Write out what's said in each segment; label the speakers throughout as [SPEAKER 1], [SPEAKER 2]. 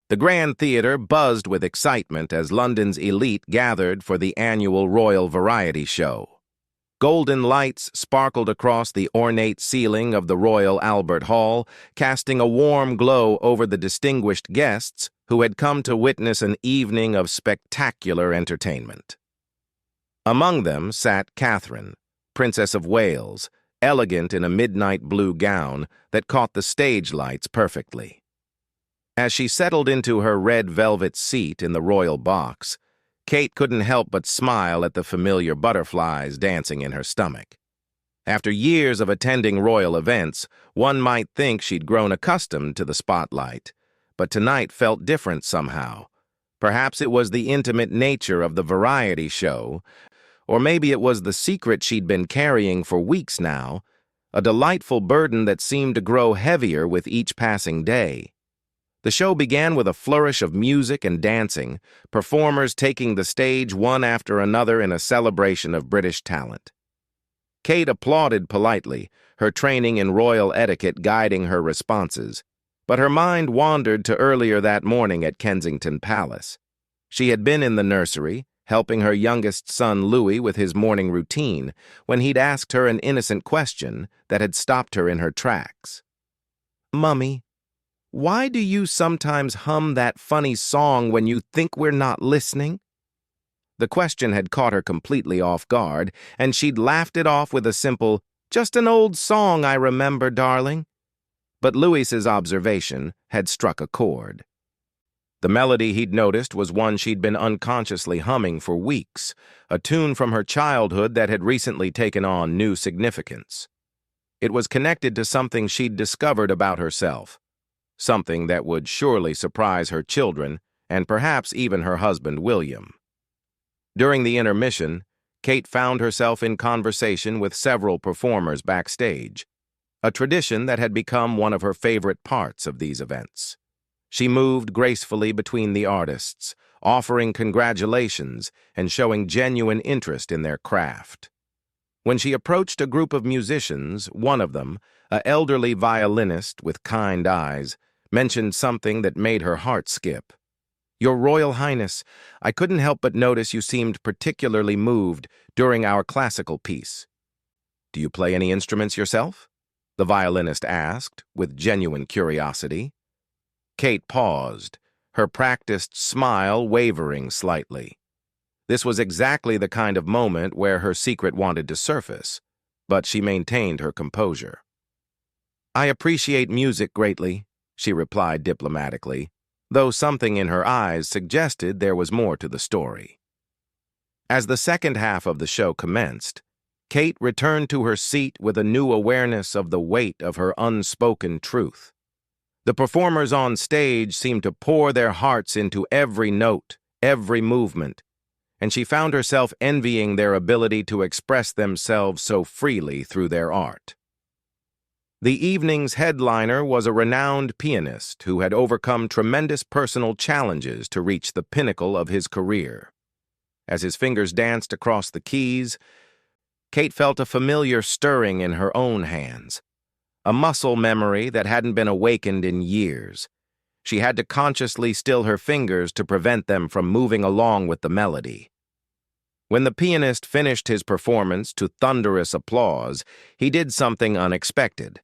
[SPEAKER 1] The Grand Theatre buzzed with excitement as London's elite gathered for the annual Royal Variety Show. Golden lights sparkled across the ornate ceiling of the Royal Albert Hall, casting a warm glow over the distinguished guests who had come to witness an evening of spectacular entertainment. Among them sat Catherine, Princess of Wales, elegant in a midnight blue gown that caught the stage lights perfectly. As she settled into her red velvet seat in the royal box, Kate couldn't help but smile at the familiar butterflies dancing in her stomach. After years of attending royal events, one might think she'd grown accustomed to the spotlight, but tonight felt different somehow. Perhaps it was the intimate nature of the variety show, or maybe it was the secret she'd been carrying for weeks now, a delightful burden that seemed to grow heavier with each passing day. The show began with a flourish of music and dancing, performers taking the stage one after another in a celebration of British talent. Kate applauded politely, her training in royal etiquette guiding her responses, but her mind wandered to earlier that morning at Kensington Palace. She had been in the nursery, helping her youngest son Louis with his morning routine, when he'd asked her an innocent question that had stopped her in her tracks. "Mummy, why do you sometimes hum that funny song when you think we're not listening?" The question had caught her completely off guard, and she'd laughed it off with a simple, "Just an old song I remember, darling." But Louis's observation had struck a chord. The melody he'd noticed was one she'd been unconsciously humming for weeks, a tune from her childhood that had recently taken on new significance. It was connected to something she'd discovered about herself, something that would surely surprise her children and perhaps even her husband William. During the intermission, Kate found herself in conversation with several performers backstage, a tradition that had become one of her favorite parts of these events. She moved gracefully between the artists, offering congratulations and showing genuine interest in their craft. When she approached a group of musicians, one of them, an elderly violinist with kind eyes, mentioned something that made her heart skip. "Your Royal Highness, I couldn't help but notice you seemed particularly moved during our classical piece." "Do you play any instruments yourself?" the violinist asked, with genuine curiosity. Kate paused, her practiced smile wavering slightly. This was exactly the kind of moment where her secret wanted to surface, but she maintained her composure. "I appreciate music greatly," she replied diplomatically, though something in her eyes suggested there was more to the story. As the second half of the show commenced, Kate returned to her seat with a new awareness of the weight of her unspoken truth. The performers on stage seemed to pour their hearts into every note, every movement, and she found herself envying their ability to express themselves so freely through their art. The evening's headliner was a renowned pianist who had overcome tremendous personal challenges to reach the pinnacle of his career. As his fingers danced across the keys, Kate felt a familiar stirring in her own hands, a muscle memory that hadn't been awakened in years. She had to consciously still her fingers to prevent them from moving along with the melody. When the pianist finished his performance to thunderous applause, he did something unexpected.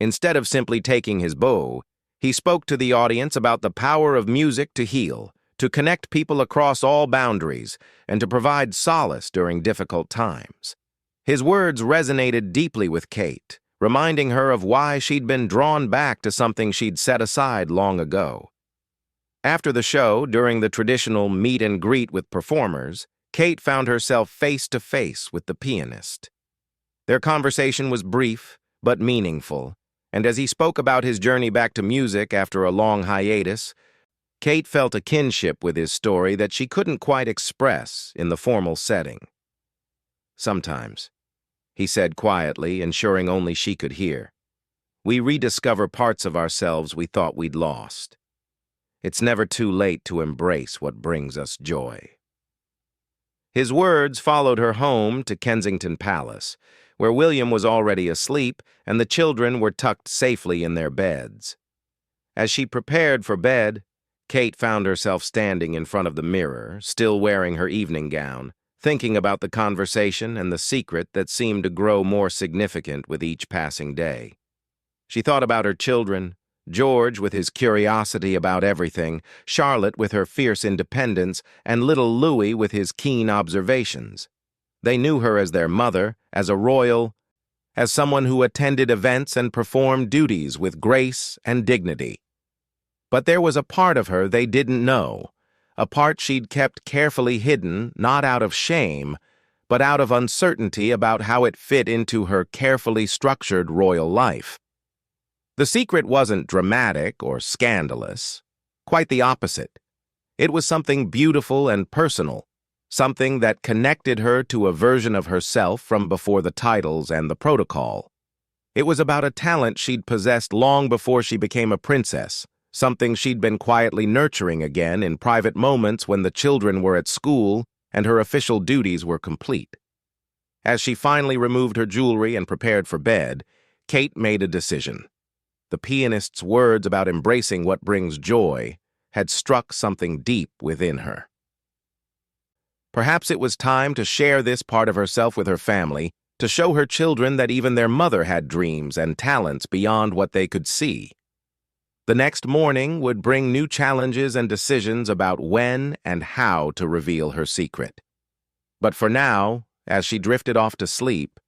[SPEAKER 1] Instead of simply taking his bow, he spoke to the audience about the power of music to heal, to connect people across all boundaries, and to provide solace during difficult times. His words resonated deeply with Kate, reminding her of why she'd been drawn back to something she'd set aside long ago. After the show, during the traditional meet and greet with performers, Kate found herself face to face with the pianist. Their conversation was brief but meaningful, and as he spoke about his journey back to music after a long hiatus, Kate felt a kinship with his story that she couldn't quite express in the formal setting. "Sometimes," he said quietly, ensuring only she could hear, "we rediscover parts of ourselves we thought we'd lost. It's never too late to embrace what brings us joy." His words followed her home to Kensington Palace, where William was already asleep and the children were tucked safely in their beds. As she prepared for bed, Kate found herself standing in front of the mirror, still wearing her evening gown, thinking about the conversation and the secret that seemed to grow more significant with each passing day. She thought about her children, George with his curiosity about everything, Charlotte with her fierce independence, and little Louis with his keen observations. They knew her as their mother, as a royal, as someone who attended events and performed duties with grace and dignity. But there was a part of her they didn't know, a part she'd kept carefully hidden, not out of shame, but out of uncertainty about how it fit into her carefully structured royal life. The secret wasn't dramatic or scandalous. Quite the opposite. It was something beautiful and personal, something that connected her to a version of herself from before the titles and the protocol. It was about a talent she'd possessed long before she became a princess, something she'd been quietly nurturing again in private moments when the children were at school and her official duties were complete. As she finally removed her jewelry and prepared for bed, Kate made a decision. The pianist's words about embracing what brings joy had struck something deep within her. Perhaps it was time to share this part of herself with her family, to show her children that even their mother had dreams and talents beyond what they could see. The next morning would bring new challenges and decisions about when and how to reveal her secret. But for now, as she drifted off to sleep,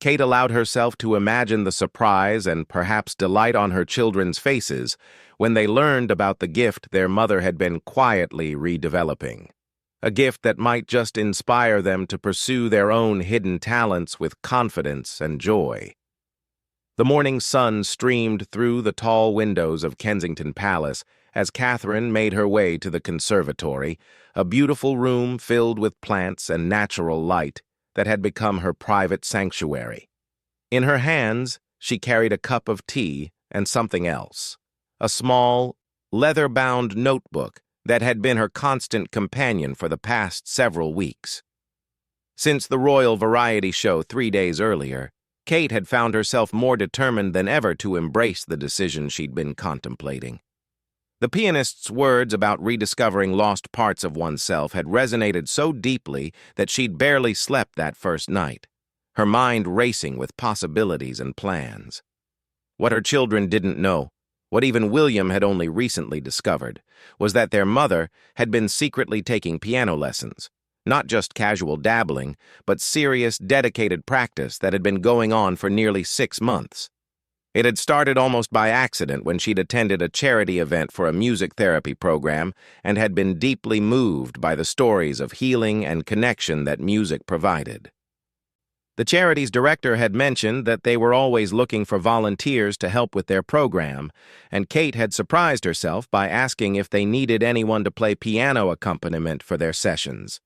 [SPEAKER 1] Kate allowed herself to imagine the surprise and perhaps delight on her children's faces when they learned about the gift their mother had been quietly redeveloping, a gift that might just inspire them to pursue their own hidden talents with confidence and joy. The morning sun streamed through the tall windows of Kensington Palace as Catherine made her way to the conservatory, a beautiful room filled with plants and natural light that had become her private sanctuary. In her hands, she carried a cup of tea and something else, a small, leather-bound notebook that had been her constant companion for the past several weeks. Since the Royal Variety Show 3 days earlier, Kate had found herself more determined than ever to embrace the decision she'd been contemplating. The pianist's words about rediscovering lost parts of oneself had resonated so deeply that she'd barely slept that first night, her mind racing with possibilities and plans. What her children didn't know, what even William had only recently discovered, was that their mother had been secretly taking piano lessons, not just casual dabbling, but serious, dedicated practice that had been going on for nearly 6 months. It had started almost by accident when she'd attended a charity event for a music therapy program and had been deeply moved by the stories of healing and connection that music provided. The charity's director had mentioned that they were always looking for volunteers to help with their program, and Kate had surprised herself by asking if they needed anyone to play piano accompaniment for their sessions.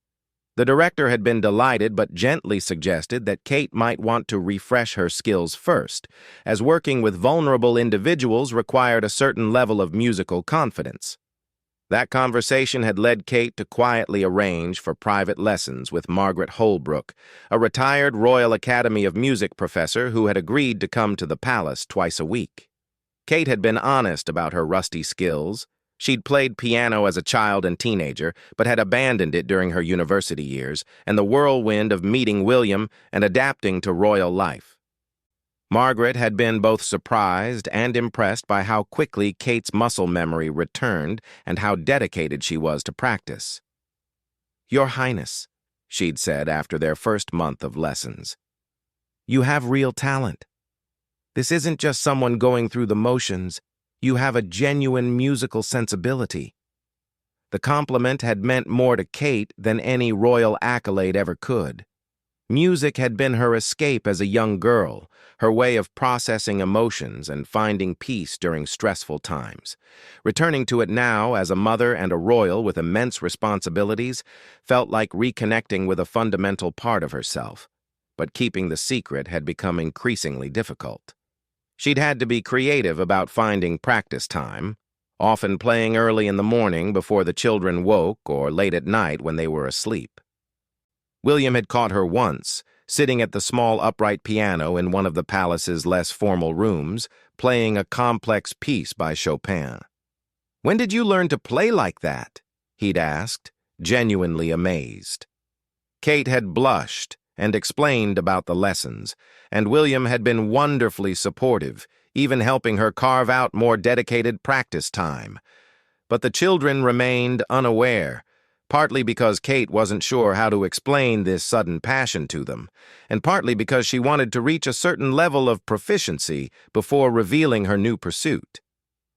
[SPEAKER 1] The director had been delighted but gently suggested that Kate might want to refresh her skills first, as working with vulnerable individuals required a certain level of musical confidence. That conversation had led Kate to quietly arrange for private lessons with Margaret Holbrook, a retired Royal Academy of Music professor who had agreed to come to the palace twice a week. Kate had been honest about her rusty skills. She'd played piano as a child and teenager, but had abandoned it during her university years and the whirlwind of meeting William and adapting to royal life. Margaret had been both surprised and impressed by how quickly Kate's muscle memory returned and how dedicated she was to practice. "Your Highness," she'd said after their first month of lessons, "you have real talent. This isn't just someone going through the motions. You have a genuine musical sensibility." The compliment had meant more to Kate than any royal accolade ever could. Music had been her escape as a young girl, her way of processing emotions and finding peace during stressful times. Returning to it now as a mother and a royal with immense responsibilities felt like reconnecting with a fundamental part of herself, but keeping the secret had become increasingly difficult. She'd had to be creative about finding practice time, often playing early in the morning before the children woke or late at night when they were asleep. William had caught her once, sitting at the small upright piano in one of the palace's less formal rooms, playing a complex piece by Chopin. "When did you learn to play like that?" he'd asked, genuinely amazed. Kate had blushed and explained about the lessons, and William had been wonderfully supportive, even helping her carve out more dedicated practice time. But the children remained unaware, partly because Kate wasn't sure how to explain this sudden passion to them, and partly because she wanted to reach a certain level of proficiency before revealing her new pursuit.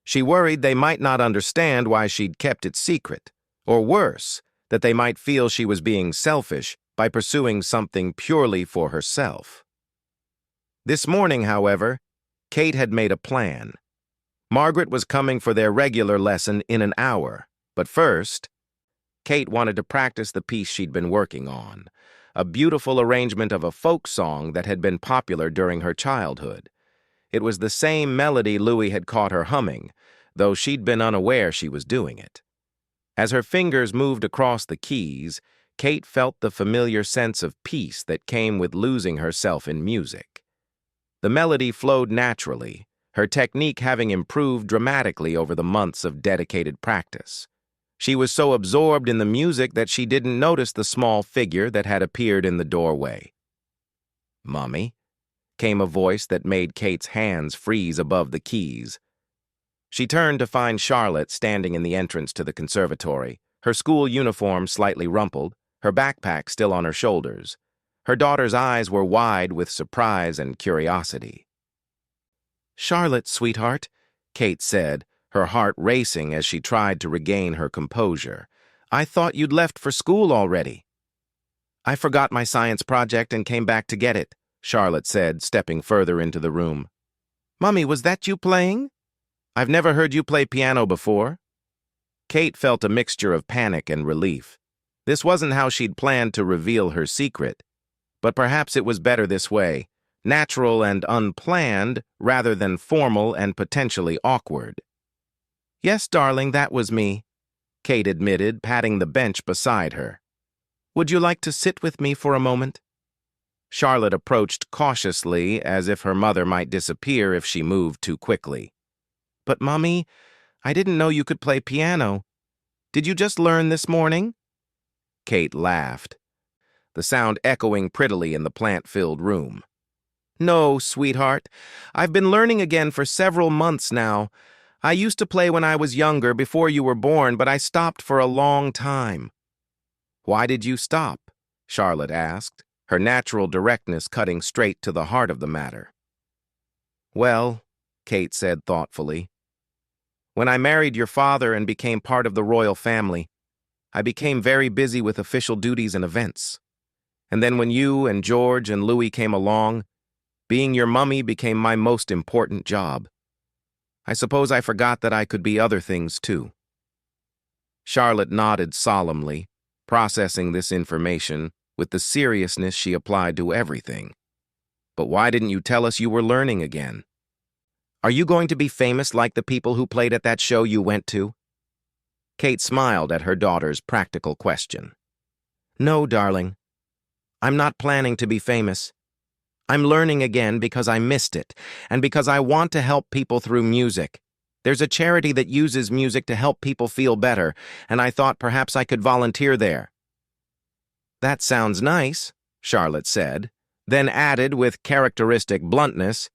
[SPEAKER 1] She worried they might not understand why she'd kept it secret, or worse, that they might feel she was being selfish by pursuing something purely for herself. This morning, however, Kate had made a plan. Margaret was coming for their regular lesson in an hour, but first, Kate wanted to practice the piece she'd been working on, a beautiful arrangement of a folk song that had been popular during her childhood. It was the same melody Louis had caught her humming, though she'd been unaware she was doing it. As her fingers moved across the keys, Kate felt the familiar sense of peace that came with losing herself in music. The melody flowed naturally, her technique having improved dramatically over the months of dedicated practice. She was so absorbed in the music that she didn't notice the small figure that had appeared in the doorway. "Mummy," came a voice that made Kate's hands freeze above the keys. She turned to find Charlotte standing in the entrance to the conservatory, her school uniform slightly rumpled, her backpack still on her shoulders. Her daughter's eyes were wide with surprise and curiosity. "Charlotte, sweetheart," Kate said, her heart racing as she tried to regain her composure. "I thought you'd left for school already." "I forgot my science project and came back to get it," Charlotte said, stepping further into the room. "Mummy, was that you playing? I've never heard you play piano before." Kate felt a mixture of panic and relief. This wasn't how she'd planned to reveal her secret, but perhaps it was better this way, natural and unplanned rather than formal and potentially awkward. "Yes, darling, that was me," Kate admitted, patting the bench beside her. "Would you like to sit with me for a moment?" Charlotte approached cautiously, as if her mother might disappear if she moved too quickly. "But, Mummy, I didn't know you could play piano. Did you just learn this morning?" Kate laughed, the sound echoing prettily in the plant-filled room. "No, sweetheart. I've been learning again for several months now. I used to play when I was younger, before you were born, but I stopped for a long time." "Why did you stop?" Charlotte asked, her natural directness cutting straight to the heart of the matter. "Well," Kate said thoughtfully, "when I married your father and became part of the royal family, I became very busy with official duties and events. And then when you and George and Louis came along, being your mummy became my most important job. I suppose I forgot that I could be other things too." Charlotte nodded solemnly, processing this information with the seriousness she applied to everything. "But why didn't you tell us you were learning again? Are you going to be famous like the people who played at that show you went to?" Kate smiled at her daughter's practical question. "No, darling. I'm not planning to be famous. I'm learning again because I missed it, and because I want to help people through music. There's a charity that uses music to help people feel better, and I thought perhaps I could volunteer there." "That sounds nice," Charlotte said, then added with characteristic bluntness,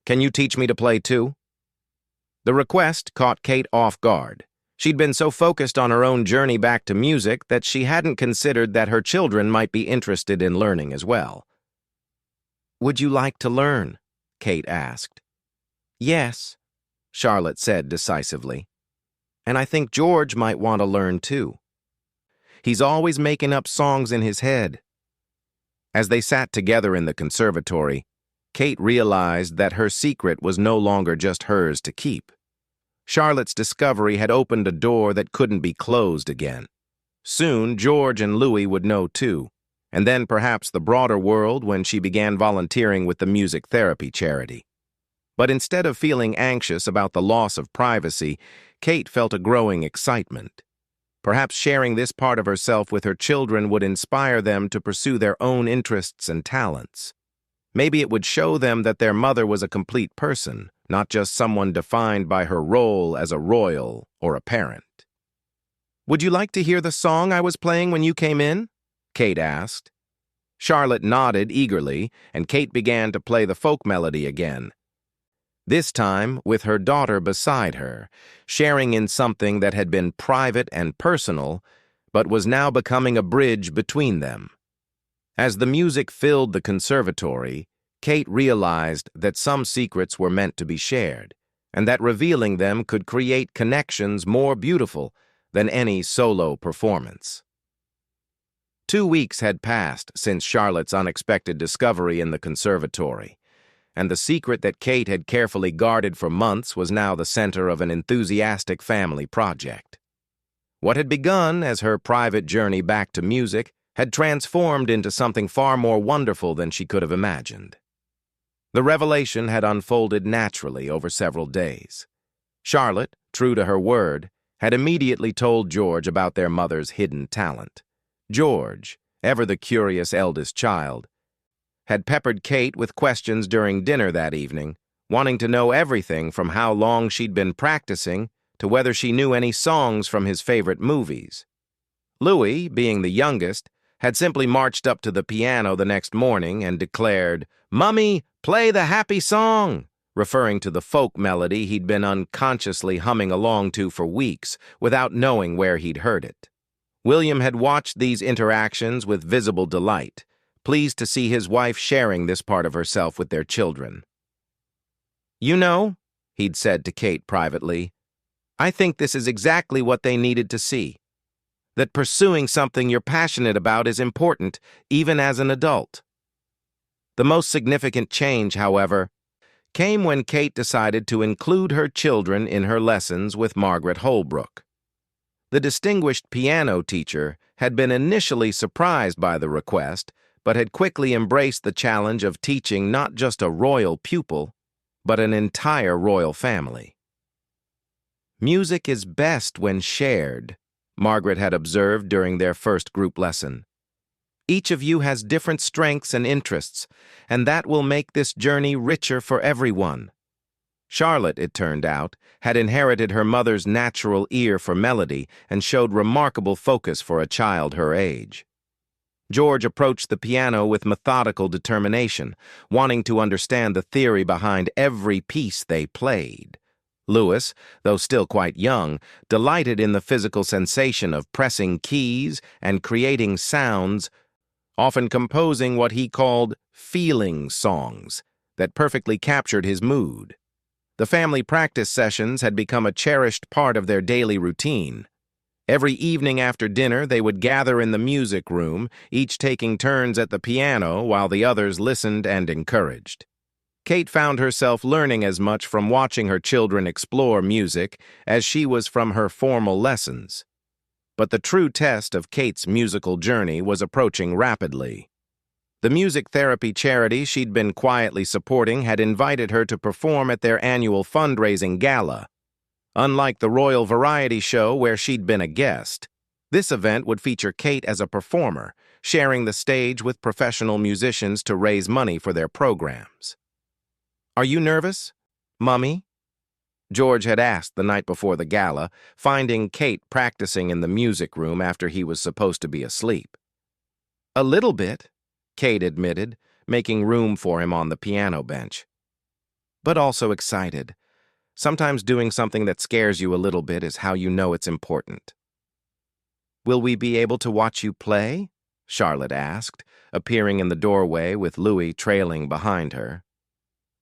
[SPEAKER 1] "Can you teach me to play too?" The request caught Kate off guard. She'd been so focused on her own journey back to music that she hadn't considered that her children might be interested in learning as well. "Would you like to learn?" Kate asked. "Yes," Charlotte said decisively. "And I think George might want to learn too. He's always making up songs in his head." As they sat together in the conservatory, Kate realized that her secret was no longer just hers to keep. Charlotte's discovery had opened a door that couldn't be closed again. Soon, George and Louis would know too, and then perhaps the broader world when she began volunteering with the music therapy charity. But instead of feeling anxious about the loss of privacy, Kate felt a growing excitement. Perhaps sharing this part of herself with her children would inspire them to pursue their own interests and talents. Maybe it would show them that their mother was a complete person, not just someone defined by her role as a royal or a parent. "Would you like to hear the song I was playing when you came in?" Kate asked. Charlotte nodded eagerly, and Kate began to play the folk melody again. This time with her daughter beside her, sharing in something that had been private and personal, but was now becoming a bridge between them. As the music filled the conservatory, Kate realized that some secrets were meant to be shared, and that revealing them could create connections more beautiful than any solo performance. 2 weeks had passed since Charlotte's unexpected discovery in the conservatory, and the secret that Kate had carefully guarded for months was now the center of an enthusiastic family project. What had begun as her private journey back to music had transformed into something far more wonderful than she could have imagined. The revelation had unfolded naturally over several days. Charlotte, true to her word, had immediately told George about their mother's hidden talent. George, ever the curious eldest child, had peppered Kate with questions during dinner that evening, wanting to know everything from how long she'd been practicing to whether she knew any songs from his favorite movies. Louis, being the youngest, had simply marched up to the piano the next morning and declared, "Mummy, play the happy song," referring to the folk melody he'd been unconsciously humming along to for weeks without knowing where he'd heard it. William had watched these interactions with visible delight, pleased to see his wife sharing this part of herself with their children. "You know," he'd said to Kate privately, "I think this is exactly what they needed to see. That pursuing something you're passionate about is important, even as an adult." The most significant change, however, came when Kate decided to include her children in her lessons with Margaret Holbrook. The distinguished piano teacher had been initially surprised by the request, but had quickly embraced the challenge of teaching not just a royal pupil, but an entire royal family. "Music is best when shared," Margaret had observed during their first group lesson. "Each of you has different strengths and interests, and that will make this journey richer for everyone." Charlotte, it turned out, had inherited her mother's natural ear for melody and showed remarkable focus for a child her age. George approached the piano with methodical determination, wanting to understand the theory behind every piece they played. Louis, though still quite young, delighted in the physical sensation of pressing keys and creating sounds, often composing what he called feeling songs that perfectly captured his mood. The family practice sessions had become a cherished part of their daily routine. Every evening after dinner, they would gather in the music room, each taking turns at the piano while the others listened and encouraged. Kate found herself learning as much from watching her children explore music as she was from her formal lessons. But the true test of Kate's musical journey was approaching rapidly. The music therapy charity she'd been quietly supporting had invited her to perform at their annual fundraising gala. Unlike the Royal Variety Show where she'd been a guest, this event would feature Kate as a performer, sharing the stage with professional musicians to raise money for their programs. "Are you nervous, Mummy?" George had asked the night before the gala, finding Kate practicing in the music room after he was supposed to be asleep. "A little bit," Kate admitted, making room for him on the piano bench. "But also excited. Sometimes doing something that scares you a little bit is how you know it's important." "Will we be able to watch you play?" Charlotte asked, appearing in the doorway with Louis trailing behind her.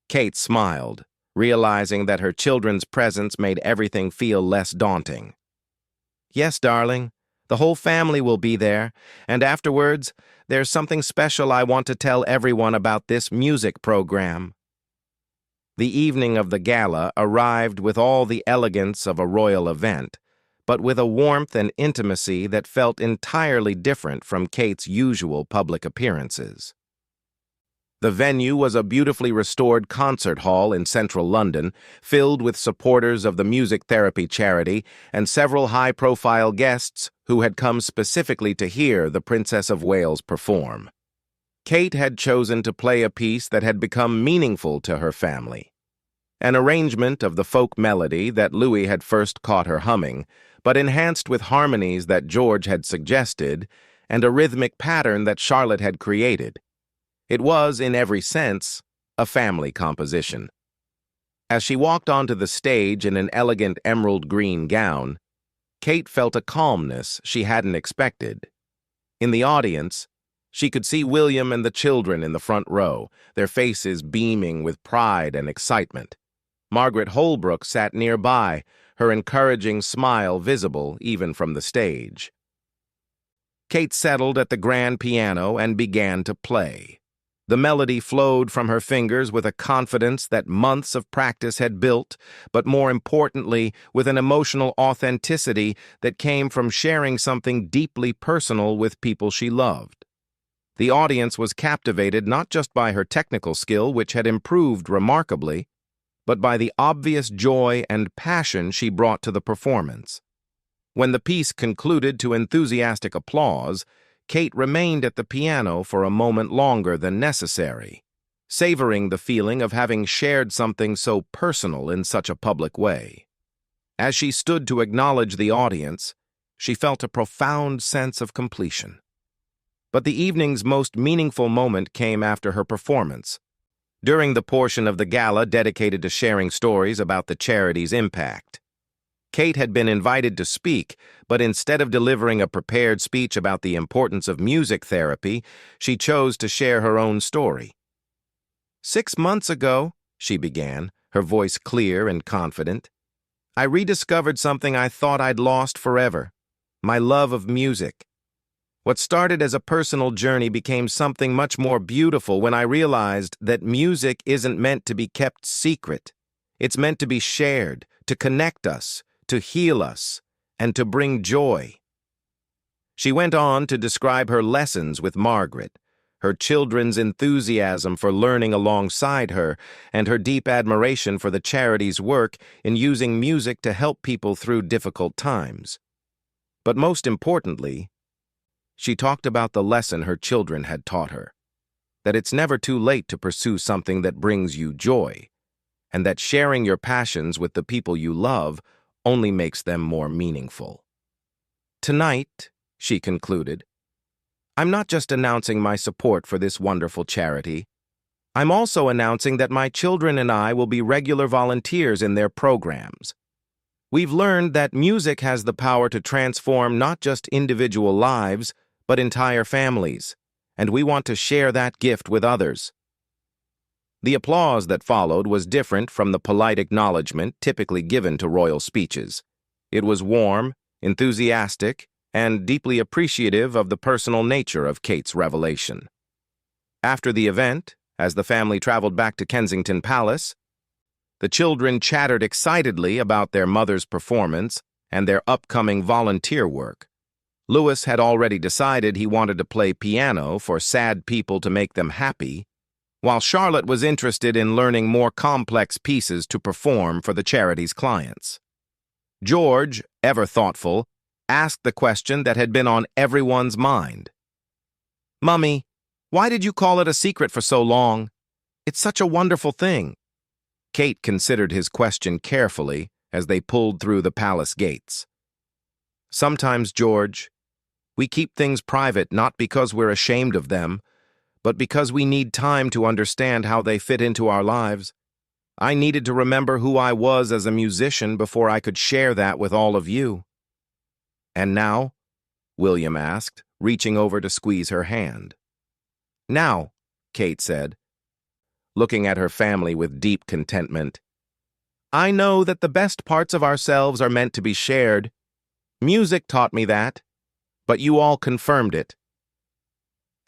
[SPEAKER 1] Kate smiled, realizing that her children's presence made everything feel less daunting. "Yes, darling. The whole family will be there, and afterwards, there's something special I want to tell everyone about this music program." The evening of the gala arrived with all the elegance of a royal event, but with a warmth and intimacy that felt entirely different from Kate's usual public appearances. The venue was a beautifully restored concert hall in central London, filled with supporters of the music therapy charity and several high-profile guests who had come specifically to hear the Princess of Wales perform. Kate had chosen to play a piece that had become meaningful to her family. An arrangement of the folk melody that Louis had first caught her humming, but enhanced with harmonies that George had suggested, and a rhythmic pattern that Charlotte had created. It was, in every sense, a family composition. As she walked onto the stage in an elegant emerald green gown, Kate felt a calmness she hadn't expected. In the audience, she could see William and the children in the front row, their faces beaming with pride and excitement. Margaret Holbrook sat nearby, her encouraging smile visible even from the stage. Kate settled at the grand piano and began to play. The melody flowed from her fingers with a confidence that months of practice had built, but more importantly, with an emotional authenticity that came from sharing something deeply personal with people she loved. The audience was captivated not just by her technical skill, which had improved remarkably, but by the obvious joy and passion she brought to the performance. When the piece concluded to enthusiastic applause, Kate remained at the piano for a moment longer than necessary, savoring the feeling of having shared something so personal in such a public way. As she stood to acknowledge the audience, she felt a profound sense of completion. But the evening's most meaningful moment came after her performance. During the portion of the gala dedicated to sharing stories about the charity's impact. Kate had been invited to speak, but instead of delivering a prepared speech about the importance of music therapy, she chose to share her own story. 6 months ago, she began, her voice clear and confident, I rediscovered something I thought I'd lost forever, my love of music. What started as a personal journey became something much more beautiful when I realized that music isn't meant to be kept secret. It's meant to be shared, to connect us, to heal us, and to bring joy. She went on to describe her lessons with Margaret, her children's enthusiasm for learning alongside her, and her deep admiration for the charity's work in using music to help people through difficult times. But most importantly, she talked about the lesson her children had taught her, that it's never too late to pursue something that brings you joy, and that sharing your passions with the people you love only makes them more meaningful. Tonight, she concluded, I'm not just announcing my support for this wonderful charity. I'm also announcing that my children and I will be regular volunteers in their programs. We've learned that music has the power to transform not just individual lives, but entire families, and we want to share that gift with others. The applause that followed was different from the polite acknowledgement typically given to royal speeches. It was warm, enthusiastic, and deeply appreciative of the personal nature of Kate's revelation. After the event, as the family traveled back to Kensington Palace, the children chattered excitedly about their mother's performance and their upcoming volunteer work. Louis had already decided he wanted to play piano for sad people to make them happy, while Charlotte was interested in learning more complex pieces to perform for the charity's clients. George, ever thoughtful, asked the question that had been on everyone's mind. Mummy, why did you call it a secret for so long? It's such a wonderful thing. Kate considered his question carefully as they pulled through the palace gates. Sometimes, George, we keep things private not because we're ashamed of them, but because we need time to understand how they fit into our lives. I needed to remember who I was as a musician before I could share that with all of you. And now? William asked, reaching over to squeeze her hand. Now, Kate said, looking at her family with deep contentment. I know that the best parts of ourselves are meant to be shared. Music taught me that, but you all confirmed it.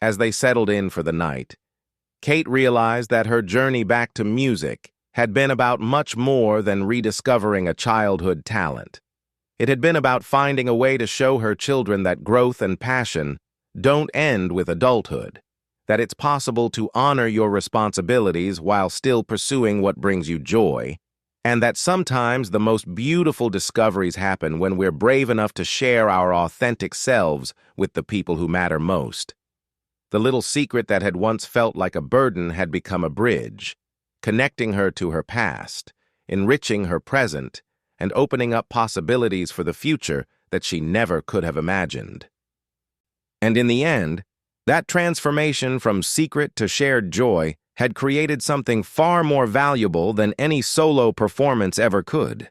[SPEAKER 1] As they settled in for the night, Kate realized that her journey back to music had been about much more than rediscovering a childhood talent. It had been about finding a way to show her children that growth and passion don't end with adulthood, that it's possible to honor your responsibilities while still pursuing what brings you joy, and that sometimes the most beautiful discoveries happen when we're brave enough to share our authentic selves with the people who matter most. The little secret that had once felt like a burden had become a bridge, connecting her to her past, enriching her present, and opening up possibilities for the future that she never could have imagined. And in the end, that transformation from secret to shared joy had created something far more valuable than any solo performance ever could.